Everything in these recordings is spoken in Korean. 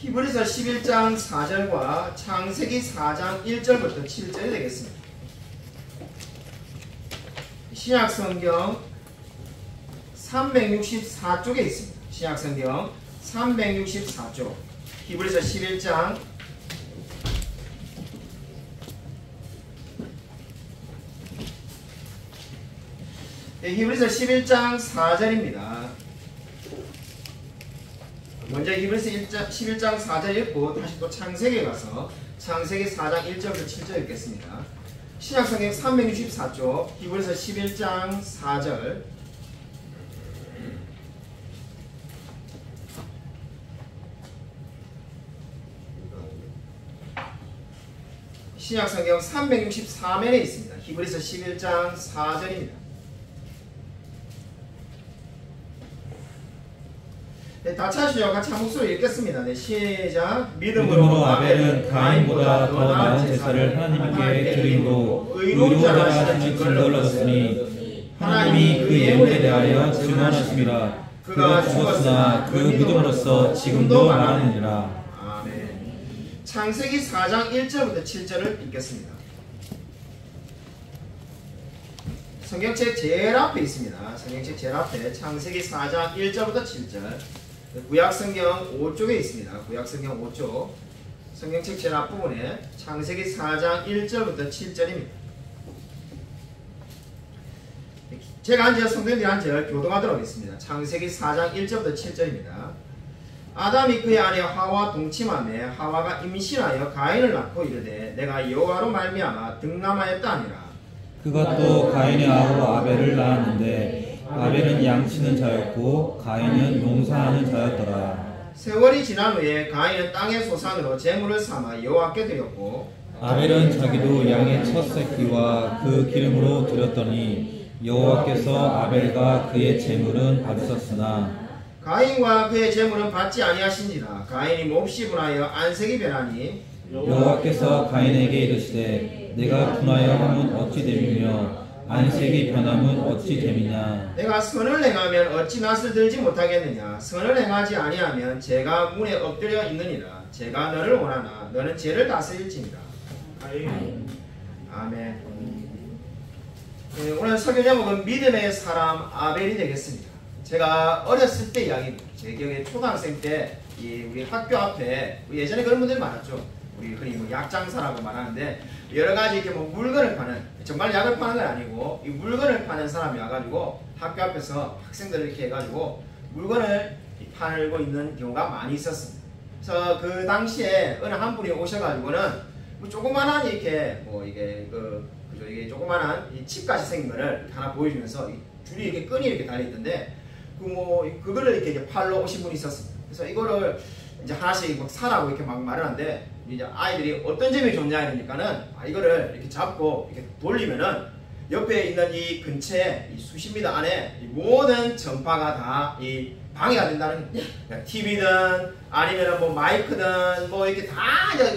히브리서 11장 4절과 창세기 4장 1절부터 7절이 되겠습니다. 신약성경 364쪽에 있습니다. 신약성경 364쪽 히브리서 11장 히브리서 11장 4절입니다. 먼저 히브리서 11장 4절 읽고 다시 또 창세기에 가서 창세기 4장 1절부터 7절 읽겠습니다. 신약성경 364쪽 히브리서 11장 4절 신약성경 364면에 있습니다. 히브리서 11장 4절입니다. 네, 다 찾으시죠? 같이 한 목소리 읽겠습니다. 네, 시작. 믿음으로 아벨은 가인보다 더 나은 제사를 하나님께 드림으로 의로우자 하시는 증거를 얻었으니 하나님이 그 예물에 대하여 증언하심이라. 그가 죽었으나 그 믿음으로써 지금도 말하느니라. 아멘. 창세기 4장 1절부터 7절을 읽겠습니다. 성경책 제일 앞에 있습니다. 성경책 제일 앞에 창세기 4장 1절부터 7절. 구약성경 5쪽에 있습니다. 구약성경 5쪽 성경책 제일 앞부분에 창세기 4장 1절부터 7절입니다. 제가 한 절, 성도님들이 한 절 교동하도록 하겠습니다. 창세기 4장 1절부터 7절입니다. 아담이 그의 아내 하와 동침하며 하와가 임신하여 가인을 낳고 이르되 내가 여호와로 말미암아 등남하였다 하니라. 그가 또 가인의 아우 아벨을 낳았는데 아벨은 양치는 자였고 가인은 농사하는 자였더라. 세월이 지난 후에 가인은 땅의 소산으로 제물을 삼아 여호와께 드렸고 아벨은 자기도 양의 첫 새끼와 그 기름으로 드렸더니 여호와께서 아벨과 그의 제물은 받으셨으나 가인과 그의 제물은 받지 아니하신지라. 가인이 몹시 분하여 안색이 변하니 여호와께서 가인에게 이르시되 내가 분하여 함은 어찌 됨이며 안색이 변함은 어찌 됨이냐. 내가 선을 행하면 어찌 낯을 들지 못하겠느냐. 선을 행하지 아니하면 죄가 문에 엎드려 있느니라. 죄가 너를 원하나 너는 죄를 다스릴지니라. 아멘. 네, 오늘 설교 제목은 믿음의 사람 아벨이 되겠습니다. 제가 어렸을 때 이야기입니다. 제 기억에 초등학생 때 우리 학교 앞에 예전에 그런 분들이 많았죠. 우리 흔히 약장사라고 말하는데 여러 가지 이렇게 물건을 파는, 정말 약을 파는 건 아니고 이 물건을 파는 사람이 와가지고 학교 앞에서 학생들을 이렇게 해가지고 물건을 팔고 있는 경우가 많이 있었습니다. 그래서 그 당시에 어느 한 분이 오셔가지고는 조그만한 이렇게 이게 조그만한 이 칩같이 생긴 거를 하나 보여주면서 줄이 이렇게 끈이 이렇게 달려있던데 그거를 이렇게 팔러 오신 분이 있었습니다. 그래서 이거를 이제 하나씩 막 사라고 이렇게 막 말을 하는데 이제 아이들이 어떤 점이 좋냐 이러니까는 이거를 이렇게 잡고 이렇게 돌리면은 옆에 있는 이 근처에 이 수십 미터 안에 이 모든 전파가 다 이 방해가 된다는 거예요. 그러니까 TV든 아니면은 뭐 마이크든 뭐 이렇게 다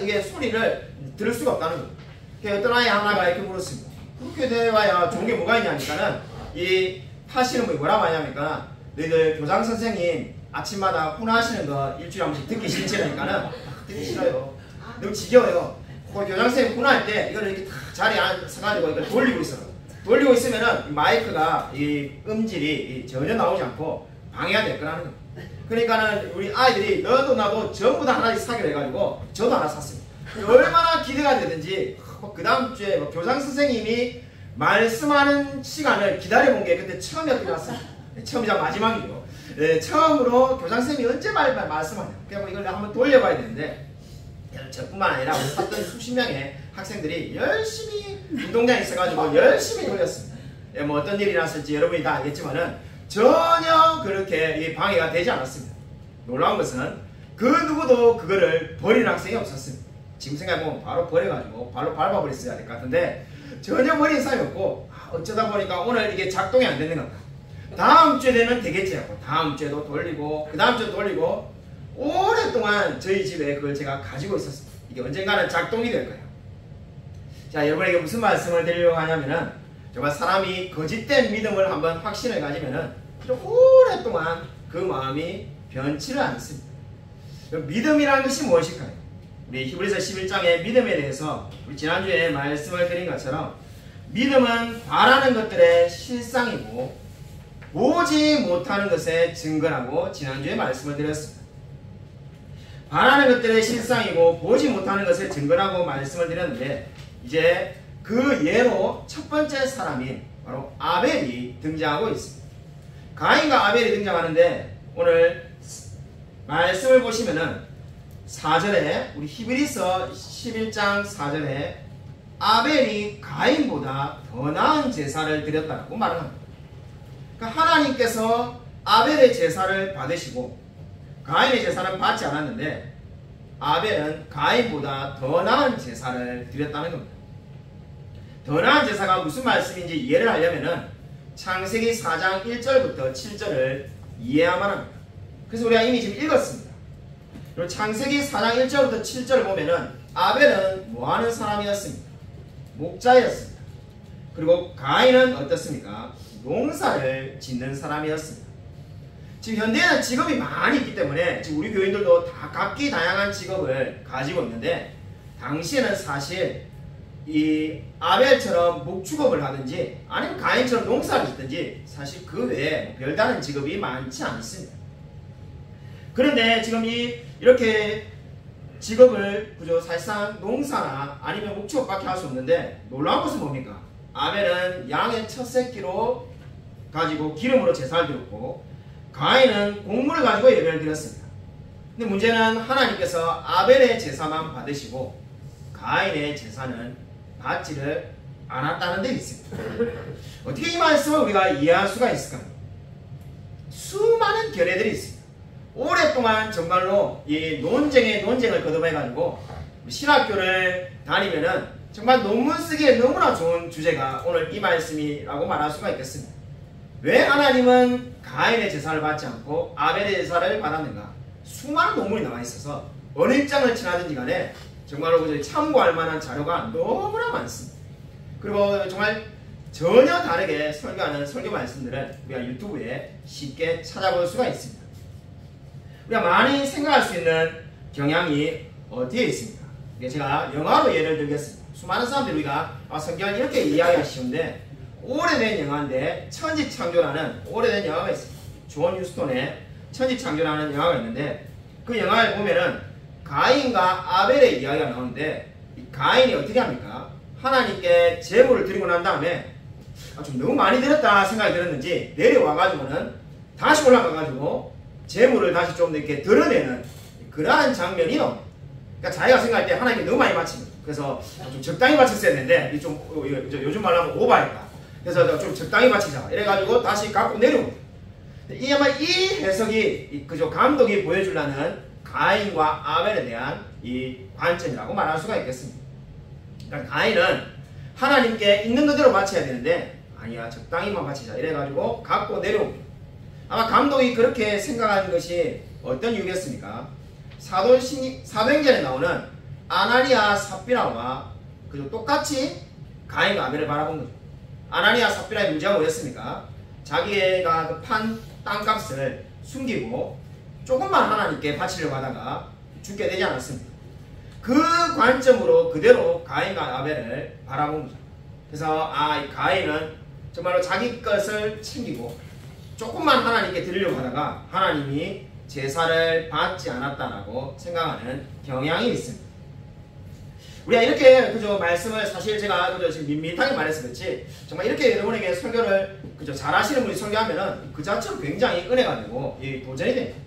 이게 소리를 들을 수가 없다는 거예요. 그래서 어떤 아이 하나가 이렇게 물었습니다. 그렇게 돼봐야 좋은 게 뭐가 있냐니까는 이 하시는 분이 뭐라고 하냐니까 너희들 교장 선생님 아침마다 훈화하시는 거 일주일에 한 번씩 듣기 싫으니까는 듣기 싫어요. 너무 지겨워요. 그 교장 선생님 훈화할 때 이거를 이렇게 딱 자리에 앉아가지고 이걸 돌리고 있어요. 돌리고 있으면은 이 마이크가 이 음질이 전혀 나오지 않고 방해가 될 거라는 거예요. 그러니까는 우리 아이들이 너도 나도 전부 다 하나씩 사기로 해가지고 저도 하나 샀습니다. 얼마나 기대가 되든지 그 다음 주에 교장 선생님이 말씀하는 시간을 기다려본 게 그때 처음이었던 것 같습니다. 처음이자 마지막이고 처음으로 교장 선생님이 언제 말씀하냐. 그래서 이걸 한번 돌려봐야 되는데 저뿐만 아니라 샀던 수십 명의 학생들이 열심히 운동장에 있어가지고 열심히 돌렸습니다. 뭐 어떤 일이 났을지 여러분이 다 알겠지만은 전혀 그렇게 방해가 되지 않았습니다. 놀라운 것은 그 누구도 그거를 버리는 학생이 없었습니다. 지금 생각해보면 바로 버려가지고 바로 밟아버렸어야 될 것 같은데 전혀 버린 사람이 없고 어쩌다 보니까 오늘 이게 작동이 안 되는 겁니다. 다음 주에 되면 되겠지 하고 다음 주에도 돌리고 그 다음 주에 돌리고 오랫동안 저희 집에 그걸 제가 가지고 있었습니다. 이게 언젠가는 작동이 될 거예요. 자, 여러분에게 무슨 말씀을 드리려고 하냐면은 정말 사람이 거짓된 믿음을 한번 확신을 가지면은 오랫동안 그 마음이 변치를 않습니다. 믿음이라는 것이 무엇일까요? 우리 히브리서 11장의 믿음에 대해서 우리 지난주에 말씀을 드린 것처럼 믿음은 바라는 것들의 실상이고 보지 못하는 것의 증거라고 지난주에 말씀을 드렸습니다. 바라는 것들의 실상이고 보지 못하는 것의 증거라고 말씀을 드렸는데 이제 그 예로 첫 번째 사람인 바로 아벨이 등장하고 있습니다. 가인과 아벨이 등장하는데 오늘 말씀을 보시면은 4절에 우리 히브리서 11장 4절에 아벨이 가인보다 더 나은 제사를 드렸다고 말을 합니다. 그러니까 하나님께서 아벨의 제사를 받으시고 가인의 제사는 받지 않았는데 아벨은 가인보다 더 나은 제사를 드렸다는 겁니다. 더 나은 제사가 무슨 말씀인지 이해를 하려면은 창세기 4장 1절부터 7절을 이해해야만 합니다. 그래서 우리가 이미 지금 읽었습니다. 그리고 창세기 4장 1절부터 7절을 보면은 아벨은 뭐하는 사람이었습니까? 목자였습니다. 그리고 가인은 어떻습니까? 농사를 짓는 사람이었습니다. 지금 현대에는 직업이 많이 있기 때문에 지금 우리 교인들도 다 각기 다양한 직업을 가지고 있는데 당시에는 사실 이 아벨처럼 목축업을 하든지 아니면 가인처럼 농사를 짓든지 사실 그 외에 별다른 직업이 많지 않습니다. 그런데 지금 이렇게 직업을 그저 사실상 농사나 아니면 목축업밖에 할 수 없는데 놀라운 것은 뭡니까? 아벨은 양의 첫 새끼로 가지고 기름으로 제사를 드렸고 가인은 곡물을 가지고 예배를 드렸습니다. 근데 문제는 하나님께서 아벨의 제사만 받으시고 가인의 제사는 받지를 않았다는 데 있습니다. 어떻게 이 말씀을 우리가 이해할 수가 있을까요? 수많은 견해들이 있습니다. 오랫동안 정말로 이 논쟁을 거듭해가지고 신학교를 다니면은 정말 논문 쓰기에 너무나 좋은 주제가 오늘 이 말씀이라고 말할 수가 있겠습니다. 왜 하나님은 가인의 제사를 받지 않고 아벨의 제사를 받았는가? 수많은 논문이 나와 있어서 어느 입장을 친하든지 간에 정말로 참고할 만한 자료가 너무나 많습니다. 그리고 정말 전혀 다르게 설교하는 설교 말씀들은 우리가 유튜브에 쉽게 찾아볼 수가 있습니다. 우리가 많이 생각할 수 있는 경향이 어디에 있습니까? 제가 영화로 예를 들겠습니다. 수많은 사람들이 우리가 성경을 이렇게 이해하기가 쉬운데 오래된 영화인데 천지창조라는 오래된 영화가 있습니다. 존 휴스톤의 천지창조라는 영화가 있는데 그 영화를 보면은 가인과 아벨의 이야기가 나오는데 가인이 어떻게 합니까? 하나님께 제물을 드리고 난 다음에 좀 너무 많이 드렸다 생각이 들었는지 내려와가지고는 다시 올라가가지고 제물을 다시 좀 이렇게 드러내는 그러한 장면이 나옵니다. 그러니까 자기가 생각할 때 하나님이 너무 많이 바칩니다. 그래서 좀 적당히 바쳤어야 되는데 좀 요즘 말로 하면 오버했다. 그래서 좀 적당히 바치자 이래가지고 다시 갖고 내려옵니다. 아마 이 해석이 그저 감독이 보여주려는 가인과 아벨에 대한 이 관점이라고 말할 수가 있겠습니다. 그러니까 가인은 하나님께 있는 그대로 바쳐야 되는데 아니야 적당히만 바치자 이래가지고 갖고 내려옵니다. 아마 감독이 그렇게 생각하는 것이 어떤 이유겠습니까? 사도행전에 나오는 아나니아 삽비라와 그리고 똑같이 가인과 아벨을 바라본 거죠. 아나니아 삽비라의 문제가 뭐였습니까? 자기가 그 판 땅값을 숨기고 조금만 하나님께 바치려고 하다가 죽게 되지 않았습니다. 그 관점으로 그대로 가인과 아벨을 바라본 거죠. 그래서 이 가인은 정말로 자기 것을 챙기고 조금만 하나님께 드리려고 하다가 하나님이 제사를 받지 않았다라고 생각하는 경향이 있습니다. 우리가 이렇게 그저 말씀을 사실 제가 그저 지금 밋밋하게 말해서 그렇지 정말 이렇게 여러분에게 설교를 그저 잘하시는 분이 설교하면은 그 자체로 굉장히 은혜가 되고 도전이 됩니다.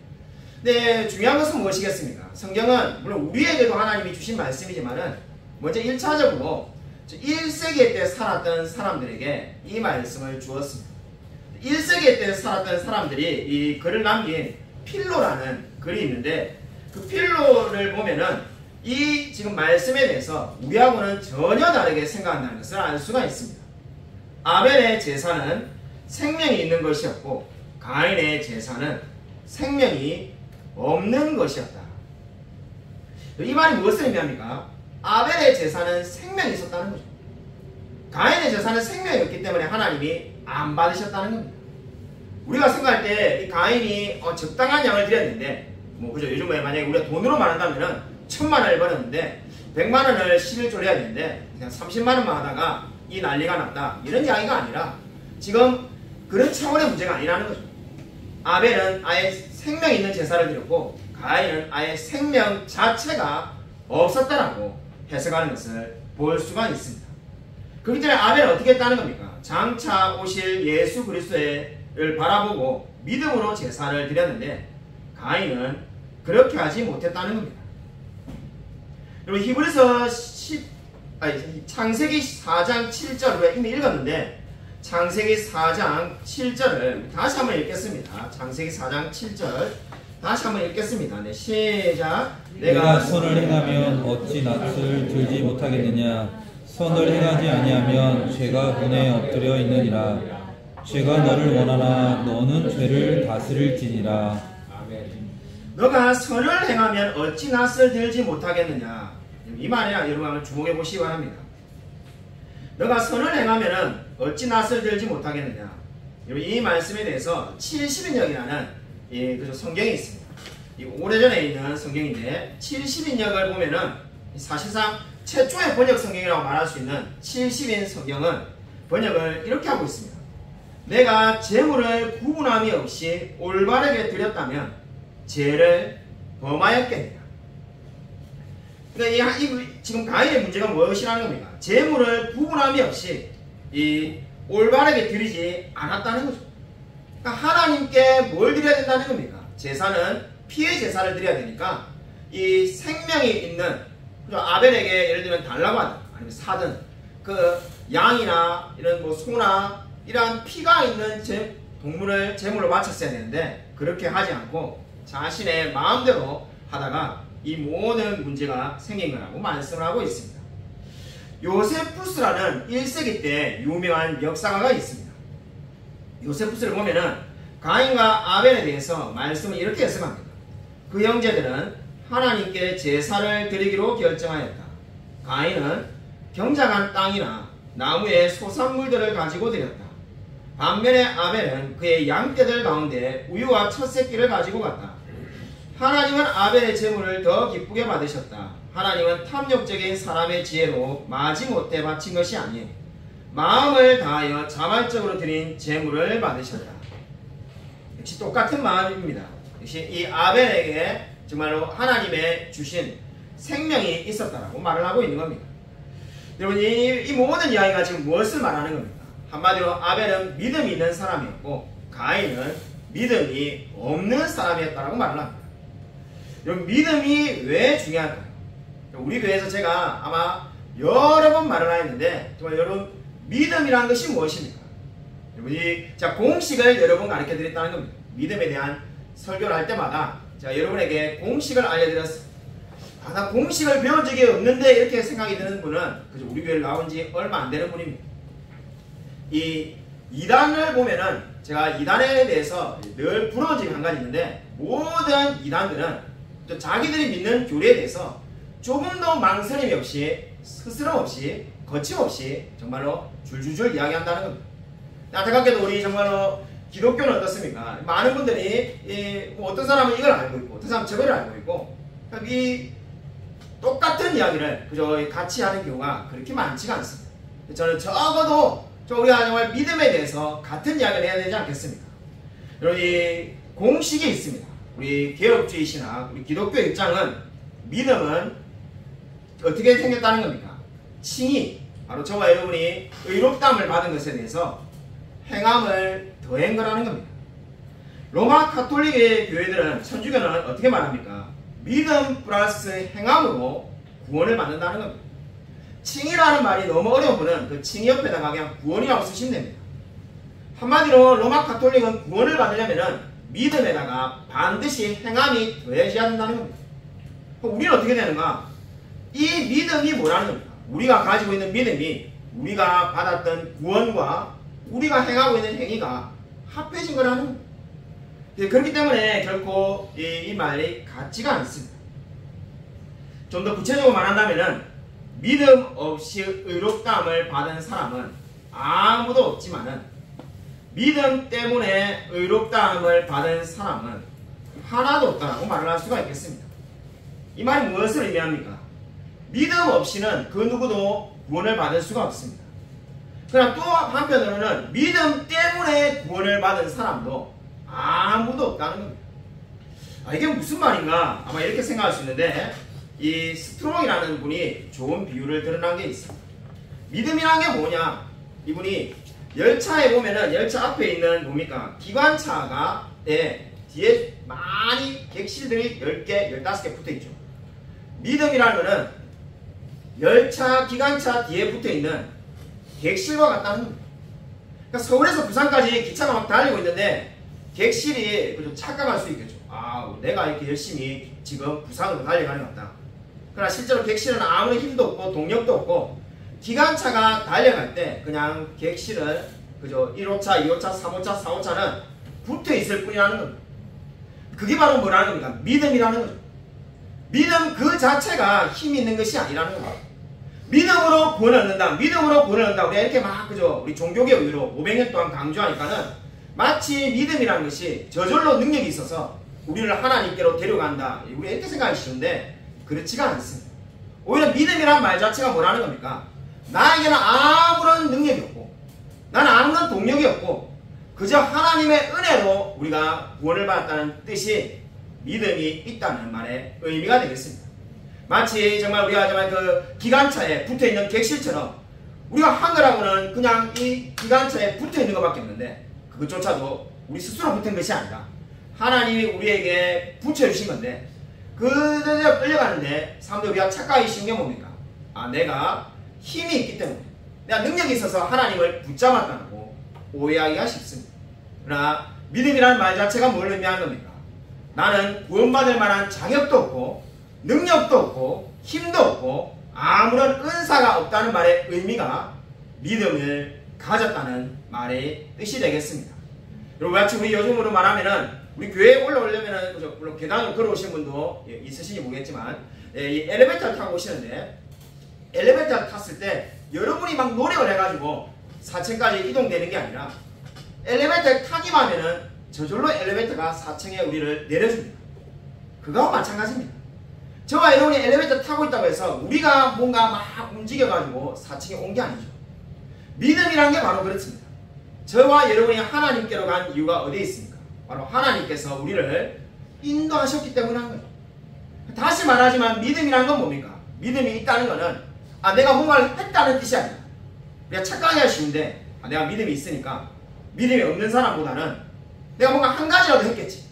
근데 중요한 것은 무엇이겠습니까? 성경은 물론 우리에게도 하나님이 주신 말씀이지만은 먼저 1차적으로 1세기 때 살았던 사람들에게 이 말씀을 주었습니다. 1세기 때 살았던 사람들이 이 글을 남긴 필로라는 글이 있는데 그 필로를 보면은 이 지금 말씀에 대해서 우리하고는 전혀 다르게 생각한다는 것을 알 수가 있습니다. 아벨의 제사는 생명이 있는 것이었고 가인의 제사는 생명이 없는 것이었다. 이 말이 무엇을 의미합니까? 아벨의 제사는 생명이 있었다는 거죠. 가인의 제사는 생명이 없기 때문에 하나님이 안 받으셨다는 겁니다. 우리가 생각할 때 이 가인이 적당한 양을 드렸는데 뭐 그죠? 요즘에 만약에 우리가 돈으로 말한다면은 1000만 원을 벌었는데 100만 원을 11조를 해야 되는데 그냥 30만 원만 하다가 이 난리가 났다. 이런 이야기가 아니라 지금 그런 차원의 문제가 아니라는 거죠. 아벨은 아예 생명 있는 제사를 드렸고 가인은 아예 생명 자체가 없었다라고 해석하는 것을 볼 수가 있습니다. 그렇기 때문에 아벨은 어떻게 했다는 겁니까? 장차 오실 예수 그리스도를 바라보고 믿음으로 제사를 드렸는데 가인은 그렇게 하지 못했다는 겁니다. 여러분 히브리서 창세기 4장 7절 우리가 이미 읽었는데 창세기 4장 7절을 다시 한번 읽겠습니다. 창세기 4장 7절 다시 한번 읽겠습니다. 네, 시작. 내가 선을 행하면 어찌 낯을 들지 못하겠느냐. 선을 행하지 아니하면 죄가 본에 엎드려 있느니라. 죄가 너를 원하나 너는 죄를 다스릴지니라. 너가 선을 행하면 어찌 낯을 들지 못하겠느냐. 이 말에 여러분 주목해 보시기 바랍니다. 너가 선을 행하면 어찌 낯을 들지 못하겠느냐. 이 말씀에 대해서 70인역이라는 성경이 있습니다. 오래전에 있는 성경인데 70인역을 보면은 사실상 최초의 번역 성경이라고 말할 수 있는 70인 성경은 번역을 이렇게 하고 있습니다. 내가 재물을 구분함이 없이 올바르게 드렸다면 죄를 범하였겠느냐. 그러니까 지금 가인의 문제가 무엇이라는 겁니까? 재물을 구분함이 없이 올바르게 드리지 않았다는 거죠. 그러니까 하나님께 뭘 드려야 된다는 겁니까? 제사는 피의 제사를 드려야 되니까 이 생명이 있는 아벨에게 예를 들면 달라고 하든 아니면 사든 그 양이나 이런 뭐 소나 이러한 피가 있는 동물을 제물로 바쳤어야 되는데 그렇게 하지 않고 자신의 마음대로 하다가 이 모든 문제가 생긴 거라고 말씀을 하고 있습니다. 요세푸스라는 1세기 때 유명한 역사가가 있습니다. 요세푸스를 보면은 가인과 아벨에 대해서 말씀을 이렇게 해석합니다. 그 형제들은 하나님께 제사를 드리기로 결정하였다. 가인은 경작한 땅이나 나무의 소산물들을 가지고 드렸다. 반면에 아벨은 그의 양떼들 가운데 우유와 첫 새끼를 가지고 갔다. 하나님은 아벨의 제물을 더 기쁘게 받으셨다. 하나님은 탐욕적인 사람의 지혜로 마지못해 바친 것이 아니 마음을 다하여 자발적으로 드린 제물을 받으셨다. 역시 똑같은 마음입니다. 역시 이 아벨에게 정말로 하나님의 주신 생명이 있었다라고 말을 하고 있는 겁니다. 여러분 이 모든 이야기가 지금 무엇을 말하는 겁니까? 한마디로 아벨은 믿음이 있는 사람이었고 가인은 믿음이 없는 사람이었다라고 말을 합니다. 여러분 믿음이 왜 중요할까요? 우리 교회에서 제가 아마 여러 번 말을 하였는데 정말 여러분 믿음이라는 것이 무엇입니까? 여러분이 공식을 여러 번 가르쳐 드렸다는 겁니다. 믿음에 대한 설교를 할 때마다 제가 여러분에게 공식을 알려드렸어요. 나 공식을 배운 적이 없는데 이렇게 생각이 드는 분은 그저 우리 교회를 나온 지 얼마 안 되는 분입니다. 이 이단을 보면은 제가 이단에 대해서 늘 부러운 점이 한 가지 있는데 모든 이단들은 또 자기들이 믿는 교리에 대해서 조금도 망설임이 없이 스스럼 없이 거침없이 정말로 줄줄줄 이야기한다는 겁니다. 안타깝게도 우리 정말로 기독교는 어떻습니까? 많은 분들이 어떤 사람은 이걸 알고 있고 어떤 사람은 저걸 알고 있고 이 똑같은 이야기를 그저 같이 하는 경우가 그렇게 많지가 않습니다. 저는 적어도 우리가 정말 믿음에 대해서 같은 이야기를 해야 되지 않겠습니까? 여러분 이 공식이 있습니다. 우리 개혁주의 신학, 우리 기독교 입장은 믿음은 어떻게 생겼다는 겁니까? 칭의, 바로 저와 여러분이 의롭다함을 받은 것에 대해서 행함을 더한 거라는 겁니다. 로마 가톨릭의 교회들은 천주교는 어떻게 말합니까? 믿음 플러스 행함으로 구원을 받는다는 겁니다. 칭의라는 말이 너무 어려운 분은 그 칭의 옆에다가 그냥 구원이라고 쓰시면 됩니다. 한마디로 로마 가톨릭은 구원을 받으려면 믿음에다가 반드시 행함이 더해져야 한다는 겁니다. 그럼 우리는 어떻게 되는가? 이 믿음이 뭐라는 겁니까? 우리가 가지고 있는 믿음이 우리가 받았던 구원과 우리가 행하고 있는 행위가 합해진 거라는 겁니다. 그렇기 때문에 결코 이 말이 같지가 않습니다. 좀 더 구체적으로 말한다면 믿음 없이 의롭다함을 받은 사람은 아무도 없지만은 믿음 때문에 의롭다함을 받은 사람은 하나도 없다고 말을 할 수가 있겠습니다. 이 말이 무엇을 의미합니까? 믿음 없이는 그 누구도 구원을 받을 수가 없습니다. 그러나 또 한편으로는 믿음 때문에 구원을 받은 사람도 아무도 없다는 겁니다. 이게 무슨 말인가? 아마 이렇게 생각할 수 있는데, 이 스트롱이라는 분이 좋은 비유를 드러난 게 있습니다. 믿음이란 게 뭐냐? 이분이 열차에 보면은 열차 앞에 있는 뭡니까? 기관차가 뒤에 많이 객실들이 10개, 15개 붙어 있죠. 믿음이라는 거는 열차, 기관차 뒤에 붙어 있는 객실과 같다는 겁니다. 그러니까 서울에서 부산까지 기차가 막 달리고 있는데 객실이 착각할 수 있겠죠. 내가 이렇게 열심히 지금 부산으로 달려가는 것 같다. 그러나 실제로 객실은 아무런 힘도 없고 동력도 없고, 기관차가 달려갈 때 그냥 객실은 그저 1호차, 2호차, 3호차, 4호차는 붙어 있을 뿐이라는 겁니다. 그게 바로 뭐라는 겁니까? 믿음이라는 거죠. 믿음 그 자체가 힘이 있는 것이 아니라는 겁니다. 믿음으로 구원을 얻는다. 믿음으로 구원을 얻는다. 우리가 이렇게 막 그저 우리 종교개혁으로 500년 동안 강조하니까는 마치 믿음이라는 것이 저절로 능력이 있어서 우리를 하나님께로 데려간다. 우리가 이렇게 생각하시는데 그렇지가 않습니다. 오히려 믿음이라는 말 자체가 뭐라는 겁니까? 나에게는 아무런 능력이 없고 나는 아무런 동력이 없고 그저 하나님의 은혜로 우리가 구원을 받았다는 뜻이 믿음이 있다는 말의 의미가 되겠습니다. 마치 정말 우리가 정말 그 기관차에 붙어있는 객실처럼 우리가 한 거라고는 그냥 이 기관차에 붙어있는 것밖에 없는데 그것조차도 우리 스스로 붙은 것이 아니라 하나님이 우리에게 붙여주신 건데 그대로 끌려가는데 사람들이 우리가 착각하기 쉬운 게 뭡니까? 내가 힘이 있기 때문에 내가 능력이 있어서 하나님을 붙잡았다고 오해하기가 쉽습니다. 그러나 믿음이라는 말 자체가 뭘 의미하는 겁니까? 나는 구원받을 만한 자격도 없고 능력도 없고 힘도 없고 아무런 은사가 없다는 말의 의미가 믿음을 가졌다는 말의 뜻이 되겠습니다. 여러분 마치 우리 요즘으로 말하면은 우리 교회에 올라오려면은 물론 계단으로 걸어오신 분도 있으신지 모르겠지만 이 엘리베이터를 타고 오시는데 엘리베이터를 탔을 때 여러분이 막 노력을 해가지고 4층까지 이동되는 게 아니라 엘리베이터를 타기만 하면은 저절로 엘리베이터가 4층에 우리를 내려줍니다. 그거와 마찬가지입니다. 저와 여러분이 엘리베이터 타고 있다고 해서 우리가 뭔가 막 움직여가지고 4층에 온 게 아니죠. 믿음이란 게 바로 그렇습니다. 저와 여러분이 하나님께로 간 이유가 어디에 있습니까? 바로 하나님께서 우리를 인도하셨기 때문에 한 거죠. 다시 말하지만 믿음이란 건 뭡니까? 믿음이 있다는 거는 내가 뭔가를 했다는 뜻이 아니라 우리가 착각하기가 쉬운데 내가 믿음이 있으니까 믿음이 없는 사람보다는 내가 뭔가 한 가지라도 했겠지.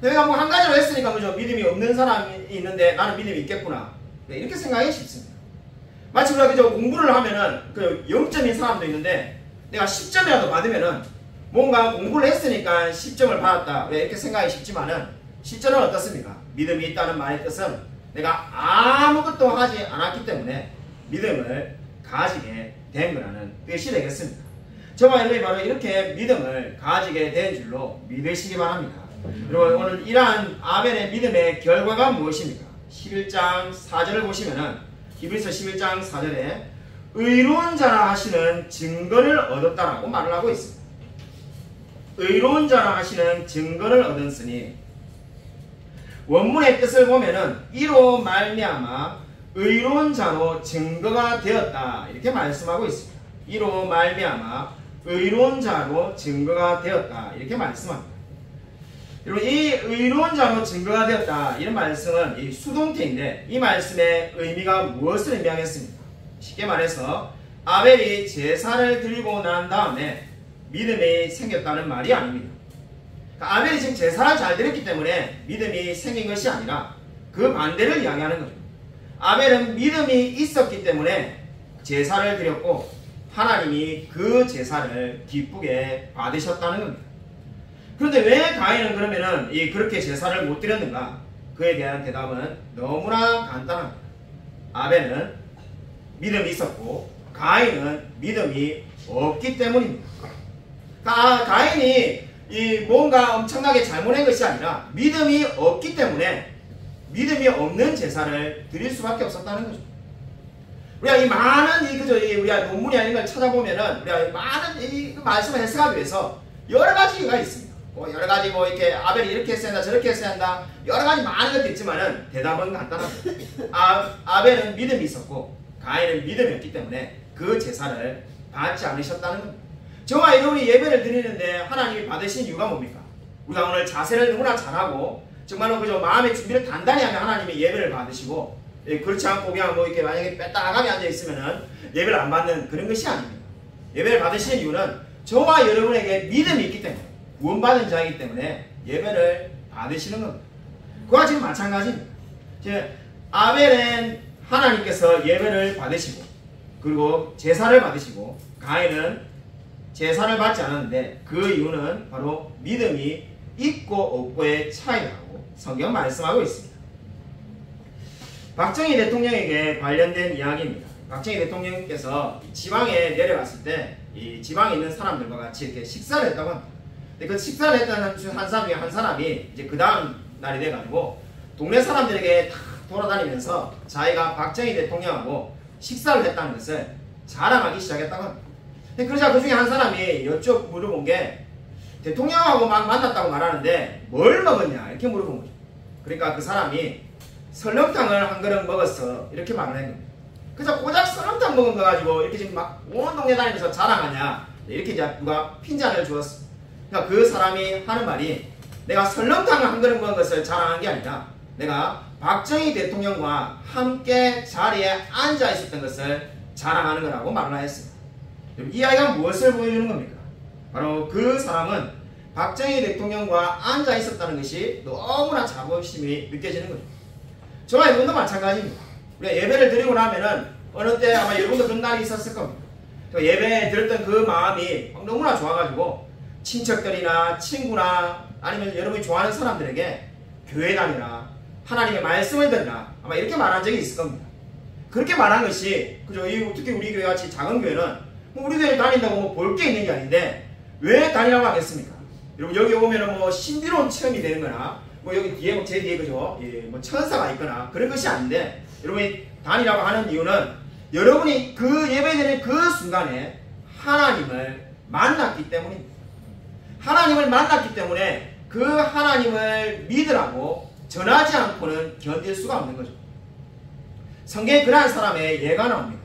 내가 뭐 한 가지로 했으니까 그죠? 믿음이 없는 사람이 있는데 나는 믿음이 있겠구나. 이렇게 생각하기 쉽습니다. 마치 우리가 그죠? 공부를 하면은 그 0점인 사람도 있는데 내가 10점이라도 받으면은 뭔가 공부를 했으니까 10점을 받았다. 이렇게 생각하기 쉽지만은 실제로는 어떻습니까? 믿음이 있다는 말의 뜻은 내가 아무것도 하지 않았기 때문에 믿음을 가지게 된 거라는 뜻이 되겠습니다. 저와 여러분이 바로 이렇게 믿음을 가지게 된 줄로 믿으시기 바랍니다. 여러분 오늘 이러한 아벨의 믿음의 결과가 무엇입니까? 11장 4절을 보시면은 히브리서 11장 4절에 의로운 자라 하시는 증거를 얻었다라고 말을 하고 있습니다. 의로운 자라 하시는 증거를 얻었으니 원문의 뜻을 보면은 이로 말미암아 의로운 자로 증거가 되었다 이렇게 말씀하고 있습니다. 이로 말미암아 의로운 자로 증거가 되었다 이렇게 말씀합니다. 여러분 이 의로운 자로 증거가 되었다 이런 말씀은 이 수동태인데 이 말씀의 의미가 무엇을 의미하겠습니까? 쉽게 말해서 아벨이 제사를 드리고 난 다음에 믿음이 생겼다는 말이 아닙니다. 그러니까 아벨이 지금 제사를 잘 드렸기 때문에 믿음이 생긴 것이 아니라 그 반대를 이야기하는 거죠. 아벨은 믿음이 있었기 때문에 제사를 드렸고 하나님이 그 제사를 기쁘게 받으셨다는 겁니다. 그런데 왜 가인은 그러면은 그렇게 제사를 못 드렸는가? 그에 대한 대답은 너무나 간단합니다. 아벨은 믿음이 있었고 가인은 믿음이 없기 때문입니다. 가인이 뭔가 엄청나게 잘못한 것이 아니라 믿음이 없기 때문에 믿음이 없는 제사를 드릴 수밖에 없었다는 거죠. 우리가 이 많은 우리가 논문이 아닌 걸 찾아보면은 우리가 많은 이 말씀을 해석하기 위해서 여러 가지가 있습니다. 뭐 여러 가지 뭐 이렇게 아벨이 이렇게 했어야 한다 저렇게 했어야 한다 여러 가지 많은 것도 있지만은 대답은 간단합니다. 아벨은 믿음이 있었고 가인은 믿음이 없기 때문에 그 제사를 받지 않으셨다는 겁니다. 저와 여러분이 예배를 드리는데 하나님이 받으신 이유가 뭡니까? 우리가 오늘 자세를 너무나 잘하고 정말로 그저 마음의 준비를 단단히 하면 하나님이 예배를 받으시고 그렇지 않고 그냥 뭐 이렇게 만약에 빼딱하게 앉아 있으면은 예배를 안 받는 그런 것이 아닙니다. 예배를 받으시는 이유는 저와 여러분에게 믿음이 있기 때문에 구원받은 자이기 때문에 예배를 받으시는 겁니다. 그와 지금 마찬가지입니다. 아벨은 하나님께서 예배를 받으시고 그리고 제사를 받으시고 가인은 제사를 받지 않았는데 그 이유는 바로 믿음이 있고 없고의 차이라고 성경 말씀하고 있습니다. 박정희 대통령에게 관련된 이야기입니다. 박정희 대통령께서 지방에 내려갔을 때 이 지방에 있는 사람들과 같이 이렇게 식사를 했다고 합니다. 근데 그 식사를 했던 한 사람 중에 한 사람이 이제 그 다음 날이 돼가지고 동네 사람들에게 다 돌아다니면서 자기가 박정희 대통령하고 식사를 했다는 것을 자랑하기 시작했다고 합니다. 근데 그러자 그 중에 한 사람이 물어본 게 대통령하고 막 만났다고 말하는데 뭘 먹었냐 이렇게 물어본 거죠. 그러니까 그 사람이 설렁탕을 한 그릇 먹었어 이렇게 말을 했는 겁니다. 그래서 고작 설렁탕 먹은 거 가지고 이렇게 지금 막 온 동네 다니면서 자랑하냐 이렇게 이제 누가 핀잔을 주었어. 그러니까 그 사람이 하는 말이 내가 설렁탕을 한 그릇 먹은 것을 자랑한 게 아니라 내가 박정희 대통령과 함께 자리에 앉아 있었던 것을 자랑하는 거라고 말을 했습니다. 이 아이가 무엇을 보여주는 겁니까? 바로 그 사람은 박정희 대통령과 앉아 있었다는 것이 너무나 자부심이 느껴지는 거죠. 저와 여러분도 마찬가지입니다. 우리가 예배를 드리고 나면은 어느 때 아마 여러분도 그런 날이 있었을 겁니다. 예배에 들었던 그 마음이 너무나 좋아가지고 친척들이나 친구나 아니면 여러분이 좋아하는 사람들에게 교회 다니라 하나님의 말씀을 듣라 아마 이렇게 말한 적이 있을 겁니다. 그렇게 말한 것이 그죠? 특히 우리 교회 같이 작은 교회는 뭐 우리 교회 다닌다고 뭐 볼 게 있는 게 아닌데 왜 다니라고 하겠습니까? 여러분 여기 오면은 뭐 신비로운 체험이 되는 거나 뭐 여기 뒤에 뭐 제 뒤에 그죠? 예, 뭐 천사가 있거나 그런 것이 아닌데 여러분이 다니라고 하는 이유는 여러분이 그 예배드리는 그 순간에 하나님을 만났기 때문입니다. 하나님을 만났기 때문에 그 하나님을 믿으라고 전하지 않고는 견딜 수가 없는 거죠. 성경에 그러한 사람의 예가 나옵니다.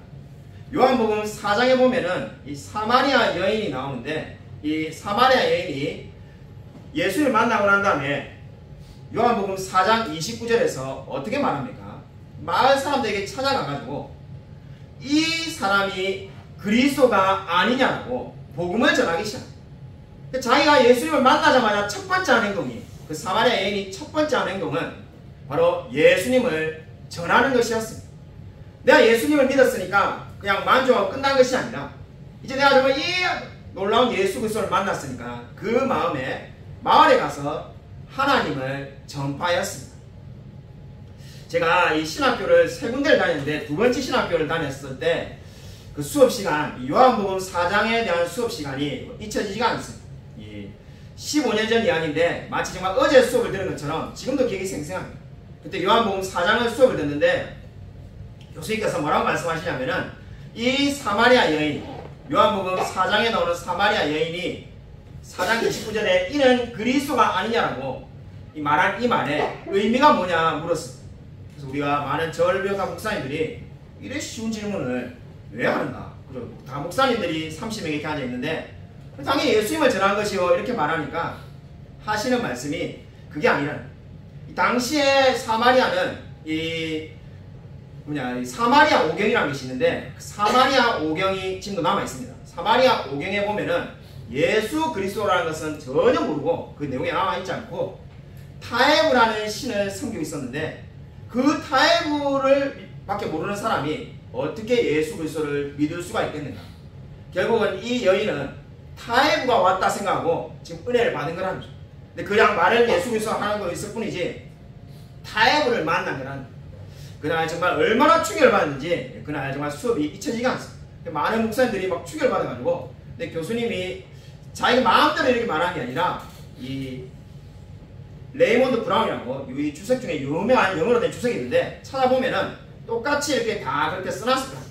요한복음 4장에 보면은 이 사마리아 여인이 나오는데 이 사마리아 여인이 예수를 만나고 난 다음에 요한복음 4장 29절에서 어떻게 말합니까? 마을 사람들에게 찾아가가지고 이 사람이 그리스도가 아니냐고 복음을 전하기 시작합니다. 자기가 예수님을 만나자마자 첫 번째 한 행동이 그 사마리아 여인이 첫 번째 한 행동은 바로 예수님을 전하는 것이었습니다. 내가 예수님을 믿었으니까 그냥 만족하고 끝난 것이 아니라 이제 내가 정말 이 놀라운 예수 그리스도를 만났으니까 그 마음에 마을에 가서 하나님을 전파하였습니다. 제가 이 신학교를 세 군데를 다녔는데 두 번째 신학교를 다녔을 때 그 수업 시간, 요한복음 4장에 대한 수업 시간이 잊혀지지가 않습니다. 15년 전 이야기인데 마치 정말 어제 수업을 들은 것처럼 지금도 기억이 생생합니다. 그때 요한복음 4장을 수업을 듣는데 교수님께서 뭐라고 말씀하시냐면은 이 사마리아 여인, 요한복음 4장에 나오는 사마리아 여인이 4장 29절에 이는 그리스도가 아니냐라고 말한 이 말에 의미가 뭐냐 물었습니다. 그래서 우리가 많은 절벽학 목사님들이 이래 쉬운 질문을 왜 하는가? 다 목사님들이 30명 이렇게 앉아 있는데 당연히 예수님을 전한 것이요 이렇게 말하니까 하시는 말씀이 그게 아니라 당시에 사마리아는 이 사마리아 오경이라는 것이 있는데 그 사마리아 오경이 지금도 남아 있습니다. 사마리아 오경에 보면은 예수 그리스도라는 것은 전혀 모르고 그 내용에 남아 있지 않고 타에부라는 신을 섬기고 있었는데 그 타에부를 밖에 모르는 사람이 어떻게 예수 그리스도를 믿을 수가 있겠는가? 결국은 이 여인은 타에부가 왔다 생각하고 지금 은혜를 받은 거라는 거죠. 근데 그냥 말을 예수 그리스도 하는 거 있을 뿐이지 타에부를 만난 거라는 거죠. 그날 정말 얼마나 충격을 받았는지 그날 정말 수업이 잊혀지지가 않습니다. 많은 목사님들이 막 충격을 받아가지고 근데 교수님이 자기 마음대로 이렇게 말한 게 아니라 이 레이몬드 브라운이라고 이 주석 중에 유명한 영어로 된 주석이 있는데 찾아보면은 똑같이 이렇게 다 그렇게 써놨을 거예요.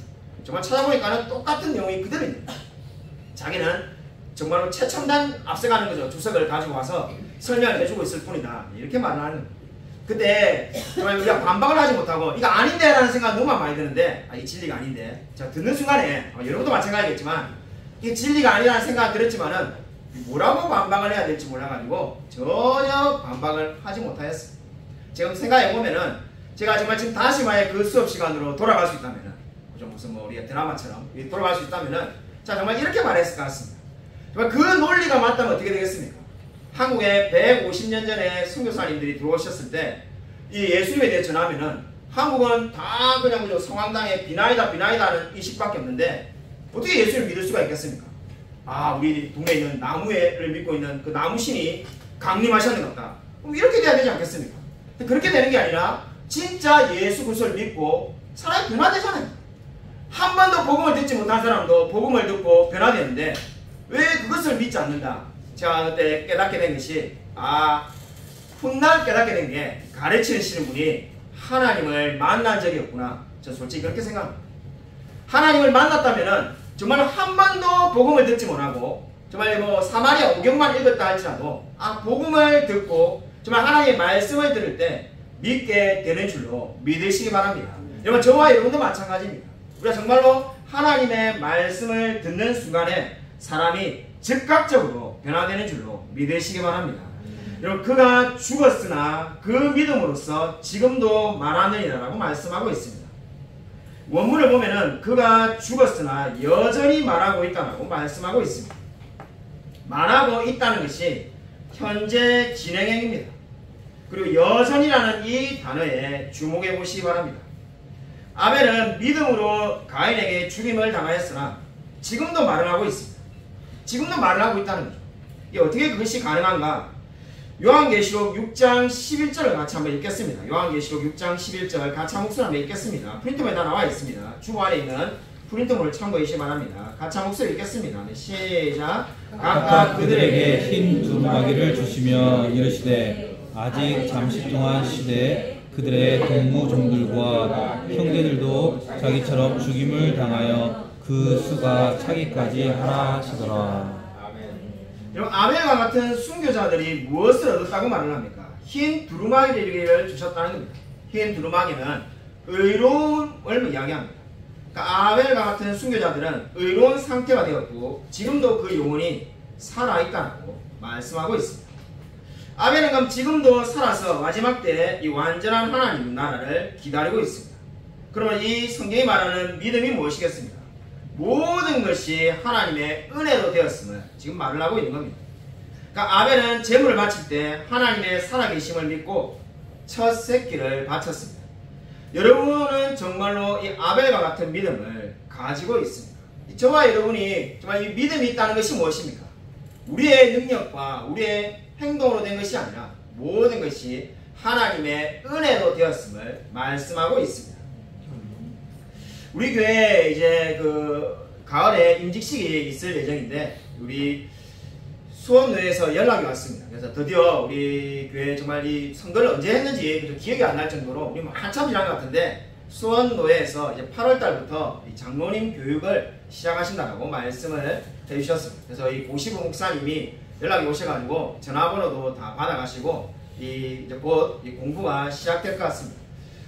정말 찾아보니까는 똑같은 내용이 그대로 있는 거예요. 자기는 정말로 최첨단 앞서가는 거죠. 주석을 가지고 와서 설명을 해주고 있을 뿐이다. 이렇게 말을 하는 거예요. 그때 정말 우리가 반박을 하지 못하고 이거 아닌데 라는 생각이 너무 많이 드는데 이 진리가 아닌데 자 듣는 순간에 여러분도 마찬가지겠지만 이게 진리가 아니라는 생각이 들었지만은 뭐라고 반박을 해야 될지 몰라가지고 전혀 반박을 하지 못하였어요. 지금 생각해보면은 제가 정말 지금 다시 만약 그 수업 시간으로 돌아갈 수 있다면은 좀 무슨 뭐 우리가 드라마처럼 돌아갈 수 있다면은 자 정말 이렇게 말했을 것 같습니다. 정말 그 논리가 맞다면 어떻게 되겠습니까? 한국에 150년 전에 선교사님들이 들어오셨을 때 이 예수님에 대해 전하면은 한국은 다 그냥 성황당에 비나이다 하는 인식밖에 없는데 어떻게 예수님을 믿을 수가 있겠습니까? 아 우리 동네에 있는 나무를 믿고 있는 그 나무신이 강림하셨는 것 같다. 그럼 이렇게 돼야 되지 않겠습니까? 그렇게 되는 게 아니라 진짜 예수 그리스도를 믿고 사람이 변화되잖아요. 한 번도 복음을 듣지 못한 사람도 복음을 듣고 변화되는데 왜 그것을 믿지 않는다? 제가 그때 깨닫게 된 것이 훗날 깨닫게 된 게 가르치시는 분이 하나님을 만난 적이 없구나. 저 솔직히 그렇게 생각합니다. 하나님을 만났다면은 정말 한 번도 복음을 듣지 못하고 정말 뭐 사마리아 오경만 읽었다 할지라도 복음을 듣고 정말 하나님의 말씀을 들을 때 믿게 되는 줄로 믿으시기 바랍니다. 여러분 저와 여러분도 마찬가지입니다. 우리가 정말로 하나님의 말씀을 듣는 순간에 사람이 즉각적으로 변화되는 줄로 믿으시기 바랍니다. 여러분 그가 죽었으나 그 믿음으로써 지금도 말하느니라라고 말씀하고 있습니다. 원문을 보면은 그가 죽었으나 여전히 말하고 있다고 말씀하고 있습니다. 말하고 있다는 것이 현재 진행형입니다. 그리고 여전이라는 이 단어에 주목해 보시기 바랍니다. 아벨은 믿음으로 가인에게 죽임을 당하였으나 지금도 말을 하고 있습니다. 지금도 말을 하고 있다는 거죠. 이게 어떻게 그것이 가능한가? 요한계시록 6장 11절을 같이 한번 읽겠습니다. 요한계시록 6장 11절 같이 한 목소리 한번 읽겠습니다. 프린트물에 다 나와 있습니다. 주보 안에 있는 프린트물을 참고해 주시기 바랍니다. 같이 한 목소리 읽겠습니다. 네, 시작. 각각 그들에게 흰 두루마기를 주시며 이르시되 아직 잠시 동안 쉬되 그들의 동무종들과 형제들도 자기처럼 죽임을 당하여 그 수가 차기까지 하라 하시더라. 여러분 아벨과 같은 순교자들이 무엇을 얻었다고 말을 합니까? 흰 두루마기를 주셨다는 겁니다. 흰 두루마기는 의로움을 이야기합니다. 그러니까 아벨과 같은 순교자들은 의로운 상태가 되었고 지금도 그 영혼이 살아있다고 말씀하고 있습니다. 아벨은 그럼 지금도 살아서 마지막 때에 이 완전한 하나님 나라를 기다리고 있습니다. 그러면 이 성경이 말하는 믿음이 무엇이겠습니까? 모든 것이 하나님의 은혜로 되었음을 지금 말을 하고 있는 겁니다. 그러니까 아벨은 제물을 바칠 때 하나님의 살아계심을 믿고 첫 새끼를 바쳤습니다. 여러분은 정말로 이 아벨과 같은 믿음을 가지고 있습니다. 저와 여러분이 정말 이 믿음이 있다는 것이 무엇입니까? 우리의 능력과 우리의 행동으로 된 것이 아니라 모든 것이 하나님의 은혜로 되었음을 말씀하고 있습니다. 우리 교회에 이제 그 가을에 임직식이 있을 예정인데 우리 수원로에서 연락이 왔습니다. 그래서 드디어 우리 교회 정말 이 선거를 언제 했는지 기억이 안 날 정도로 우리 한참 지난 것 같은데 수원로에서 이제 8월달부터 이 장로님 교육을 시작하신다고 말씀을 해주셨습니다. 그래서 이 고시부 목사님이 연락이 오셔가지고 전화번호도 다 받아가시고 이제 곧 이 공부가 시작될 것 같습니다.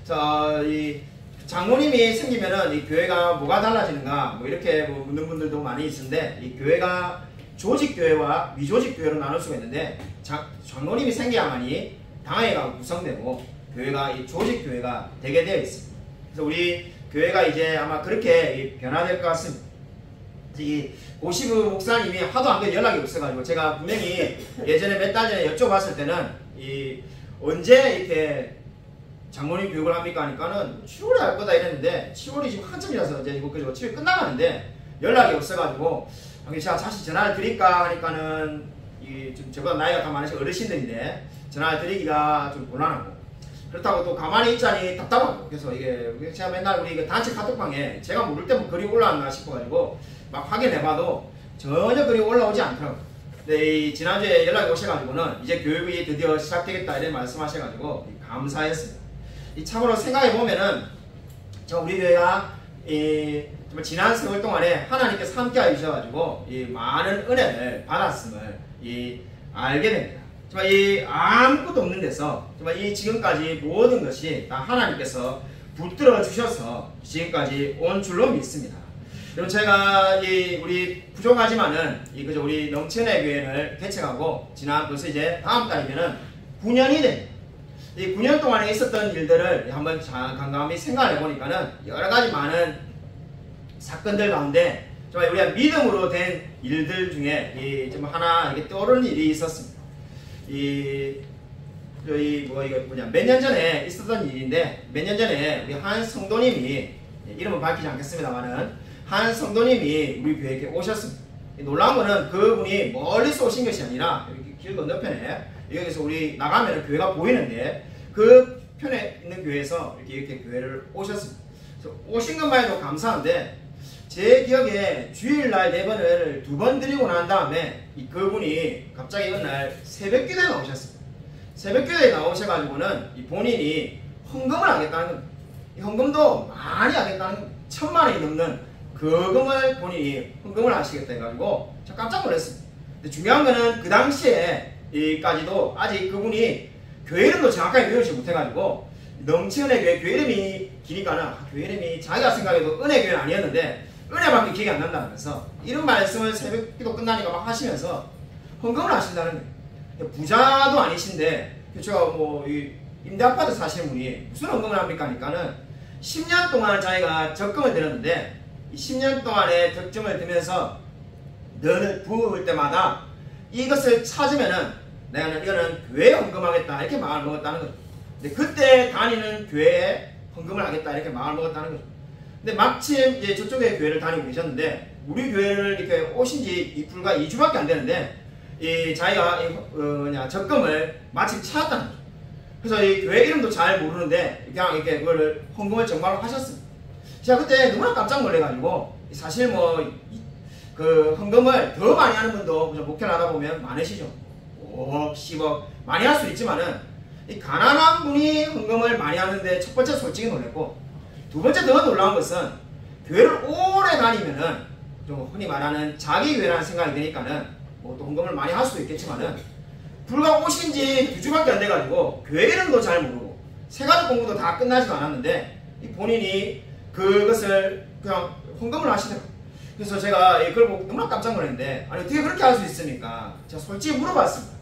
그래서 이 장로님이 생기면은 이 교회가 뭐가 달라지는가 뭐 이렇게 뭐 묻는 분들도 많이 있는데 이 교회가 조직교회와 미조직교회로 나눌 수가 있는데 장로님이 생겨야만이 당회가 구성되고 교회가 이 조직교회가 되게 되어 있습니다. 그래서 우리 교회가 이제 아마 그렇게 변화될 것 같습니다. 이 고시부 목사님이 하도 안 그래도 연락이 없어가지고 제가 분명히 예전에 몇 달 전에 여쭤봤을 때는 이 언제 이렇게 장로님 교육을 합니까 하니까는 7월에 할 거다 이랬는데 7월이 지금 한참이라서 이제 이거 7월 끝나가는데 연락이 없어가지고 제가 다시 전화를 드릴까 하니까는 좀 저보다 나이가 더 많으신 어르신들인데 전화를 드리기가 좀 곤란하고 그렇다고 또 가만히 있자니 답답하고 그래서 이게 제가 맨날 우리 단체 카톡방에 제가 모를 때 뭐 글이 올라왔나 싶어가지고 막 확인해봐도 전혀 글이 올라오지 않더라고요. 근데 이 지난주에 연락이 오셔가지고는 이제 교육이 드디어 시작되겠다 이런 말씀하셔가지고 감사했습니다. 이 참으로 생각해보면은 우리 교회가 정말 지난 세월 동안에 하나님께서 함께하여 주셔가지고 이 많은 은혜를 받았음을 알게 됩니다. 정말 이 아무것도 없는 데서 정말 이 지금까지 모든 것이 다 하나님께서 붙들어 주셔서 지금까지 온 줄로 믿습니다. 그럼 제가 우리 부족하지만은 그저 우리 넘치는 교회를 개척하고 지난 벌써 이제 다음 달이면은 9년이 됩니다. 이 9년 동안에 있었던 일들을 한번 간간히 생각해 보니까는 여러 가지 많은 사건들 가운데 정말 우리가 믿음으로 된 일들 중에 좀 하나 이렇게 떠오르는 일이 있었습니다. 몇 년 전에 있었던 일인데, 몇 년 전에 우리 한 성도님이, 이름은 밝히지 않겠습니다만은, 한 성도님이 우리 교회에 이렇게 오셨습니다. 놀라운 거는 그분이 멀리서 오신 것이 아니라, 이렇게 길 건너편에, 여기서 우리 나가면 교회가 보이는데, 그 편에 있는 교회에서 이렇게 교회를 오셨습니다. 그래서 오신 것만 해도 감사한데, 제 기억에 주일날 4번을 2번 드리고 난 다음에 그분이 갑자기 어느 날 새벽기도에 나오셨습니다. 새벽기도에 나오셔가지고는 본인이 헌금을 하겠다는 겁니다. 헌금도 많이 하겠다는 겁니다. 1000만원이 넘는 그 금을 본인이 헌금을 하시겠다 해가지고 저 깜짝 놀랐습니다. 근데 중요한 거는 그 당시에까지도 아직 그분이 교회 이름도 정확하게 외우지 못해가지고 넘치은혜 교회 이름이 기니까는 교회 이름이 자기가 생각해도 은혜교회는 아니었는데 은혜밖에 기억이 안 난다면서 이런 말씀을 새벽기도 끝나니까 막 하시면서 헌금을 하신다는 거예요. 부자도 아니신데 제가 임대아파트 사시는 분이 무슨 헌금을 합니까 하니까는 10년 동안 자기가 적금을 들었는데 이 10년 동안에 적금을 들면서 늘 부을 때마다 이것을 찾으면은 내가 이거는 교회에 헌금하겠다 이렇게 마음을 먹었다는 거죠. 근데 그때 다니는 교회에 헌금을 하겠다 이렇게 마음을 먹었다는 거죠. 근데 마침 이제 저쪽에 교회를 다니고 계셨는데 우리 교회를 이렇게 오신 지 불과 2주밖에 안 되는데 자기가 적금을 마침 찾았다는 거죠. 그래서 이 교회 이름도 잘 모르는데 그냥 이렇게 그거를 헌금을 정말로 하셨습니다. 제가 그때 너무나 깜짝 놀래가지고 사실 그 헌금을 더 많이 하는 분도 목회를 하다 보면 많으시죠. 5억, 10억 많이 할 수 있지만은 이 가난한 분이 헌금을 많이 하는데 첫 번째 솔직히 놀랬고 두 번째 더 놀라운 것은 교회를 오래 다니면은 좀 흔히 말하는 자기 교회라는 생각이 드니까는 또 헌금을 많이 할 수도 있겠지만은 불과 오신 지 2주밖에 안 돼가지고 교회 이름도 잘 모르고 세가지 공부도 다 끝나지도 않았는데 본인이 그것을 그냥 헌금을 하시더라고요. 그래서 제가 그걸 보고 너무나 깜짝 놀랐는데 아니 어떻게 그렇게 할 수 있습니까? 제가 솔직히 물어봤습니다.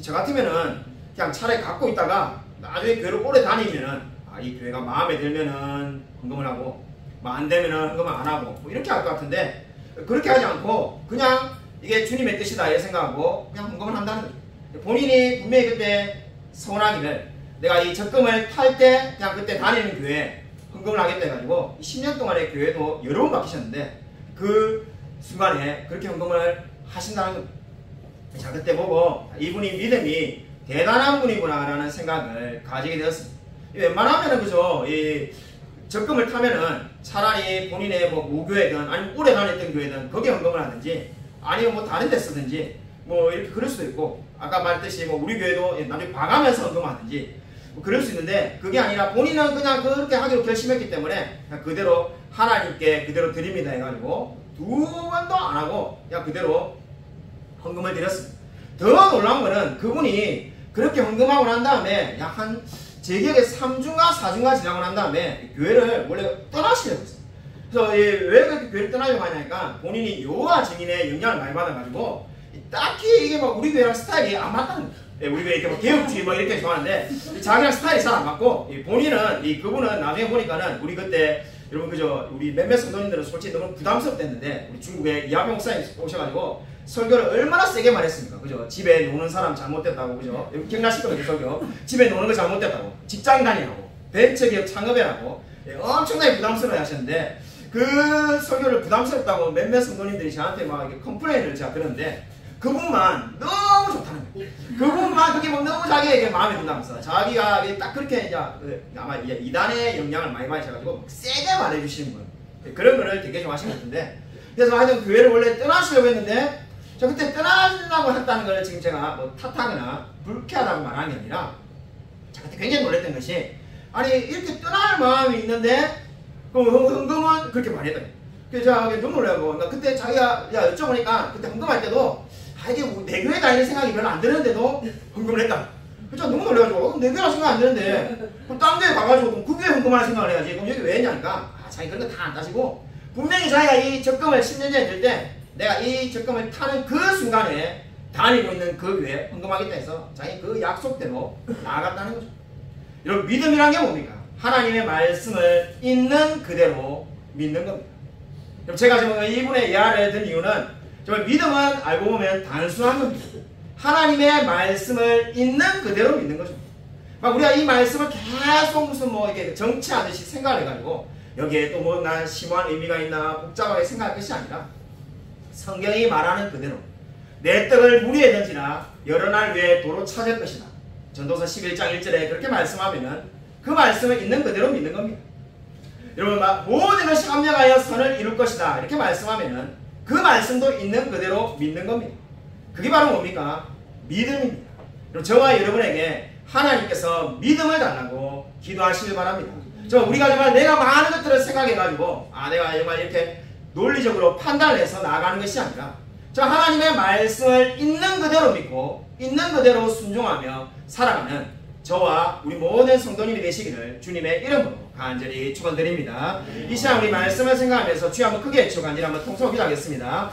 저 같으면은 그냥 차라리 갖고 있다가 나중에 교회를 오래 다니면은 이 교회가 마음에 들면은 헌금을 하고 안 되면은 헌금을 안 하고 이렇게 할 것 같은데 그렇게 하지 않고 그냥 이게 주님의 뜻이다 이렇게 생각하고 그냥 헌금을 한다는 거죠. 본인이 분명히 그때 서운하기를 내가 이 적금을 탈 때 그냥 그때 다니는 교회에 헌금을 하겠다 해가지고 10년 동안의 교회도 여러 번 바뀌셨는데 그 순간에 그렇게 헌금을 하신다는 겁니다. 자, 그때 보고 이분이 믿음이 대단한 분이구나 라는 생각을 가지게 되었습니다. 웬만하면은 그죠, 이 적금을 타면은 차라리 본인의 무교회든 아니면 오래 다녔던 교회든 거기에 헌금을 하든지 아니면 다른 데 쓰든지 이렇게 그럴 수도 있고 아까 말했듯이 우리 교회도 나중에 봐가면서 헌금하든지 그럴 수 있는데 그게 아니라 본인은 그냥 그렇게 하기로 결심했기 때문에 그냥 그대로 하나님께 그대로 드립니다 해가지고 2번도 안 하고 그냥 그대로 헌금을 드렸습니다. 더 놀라운 거는 그분이 그렇게 헌금하고 난 다음에 제 기억에 3주인가 4주인가 지나고 난 다음에 교회를 원래 떠나시려고 했어요. 그래서 왜 그렇게 교회를 떠나려고 하냐니까 본인이 여호와 증인의 영향을 많이 받아가지고 딱히 이게 우리 교회랑 스타일이 안 맞다는 거예요. 우리 교회 이렇게 개혁주의 이렇게 좋아하는데 자기랑 스타일이 잘 안 맞고 본인은 그분은 나중에 보니까는 우리 그때 여러분 그죠 우리 몇몇 성도님들은 솔직히 너무 부담스럽댔는데 우리 중국에 이하병 목사님 오셔가지고 설교를 얼마나 세게 말했습니까? 그죠? 집에 노는 사람 잘못됐다고, 그죠? 기억나실 거예요, 그 설교. 집에 노는 거 잘못됐다고. 직장 다니라고. 벤처기업 창업해라고. 엄청나게 부담스러워 하셨는데, 그 설교를 부담스럽다고 몇몇 성도님들이 저한테 막 이렇게 컴플레인을 제가 들었는데, 그분만 너무 좋다는 거예요. 그분만 그게 너무 자기에게 마음에 든다면서. 자기가 딱 그렇게 아마 이단의 영향을 많이 받으셔가지고 세게 말해주시는 분. 그런 거를 되게 좋아하시는 것 같은데, 그래서 하여튼 교회를 원래 떠나시려고 했는데, 저 그때 떠나려고 했다는 걸 지금 제가 탓하거나 불쾌하다고 말하는 게 아니라 자 그때 굉장히 놀랐던 것이 아니 이렇게 떠날 마음이 있는데 그럼 헌금은 그렇게 많이 했다. 그래서 제가 눈물 내고 그때 자기가 여쭤보니까 그때 헌금할 때도 이게 내 교회 다니는 생각이 별로 안 드는데도 헌금을 했다. 그래서 너무 놀래가지고 내 교회라 생각 안 드는데 그럼 딴 교회 가가지고 그럼 그 교회 헌금할 생각을 해야지. 그럼 여기 왜 했냐니까 자기 그런 거 다 안 따지고 분명히 자기가 이 적금을 10년 전에 들 때 내가 이 적금을 타는 그 순간에 다니고 있는 그 교회 헌금하겠다 해서 자기 그 약속대로 나아갔다는 거죠. 여러분 믿음이란 게 뭡니까? 하나님의 말씀을 있는 그대로 믿는 겁니다. 그럼 제가 지금 이분의 예화를 든 이유는 정말 믿음은 알고 보면 단순한 겁니다. 하나님의 말씀을 있는 그대로 믿는 거죠. 막 우리가 이 말씀을 계속 무슨 뭐 이게 정치하듯이 생각을 해가지고 여기에 또 뭐 난 심오한 의미가 있나 복잡하게 생각할 것이 아니라 성경이 말하는 그대로 내 떡을 무리에 던지나 여러 날 후에 도로 찾을 것이다. 전도서 11장 1절에 그렇게 말씀하면은 그 말씀을 있는 그대로 믿는 겁니다. 여러분 모든 것이 합력하여 선을 이룰 것이다 이렇게 말씀하면은 그 말씀도 있는 그대로 믿는 겁니다. 그게 바로 뭡니까? 믿음입니다. 그럼 저와 여러분에게 하나님께서 믿음을 달라고 기도하시길 바랍니다. 우리가 정말 내가 많은 것들을 생각해가지고 내가 정말 이렇게 논리적으로 판단을 해서 나아가는 것이 아니라 하나님의 말씀을 있는 그대로 믿고 있는 그대로 순종하며 살아가는 저와 우리 모든 성도님이 되시기를 주님의 이름으로 간절히 축원드립니다. 이 시간 우리 말씀을 생각하면서 주여 한번 크게 외치고 간절히 한번 통성을 기도하겠습니다.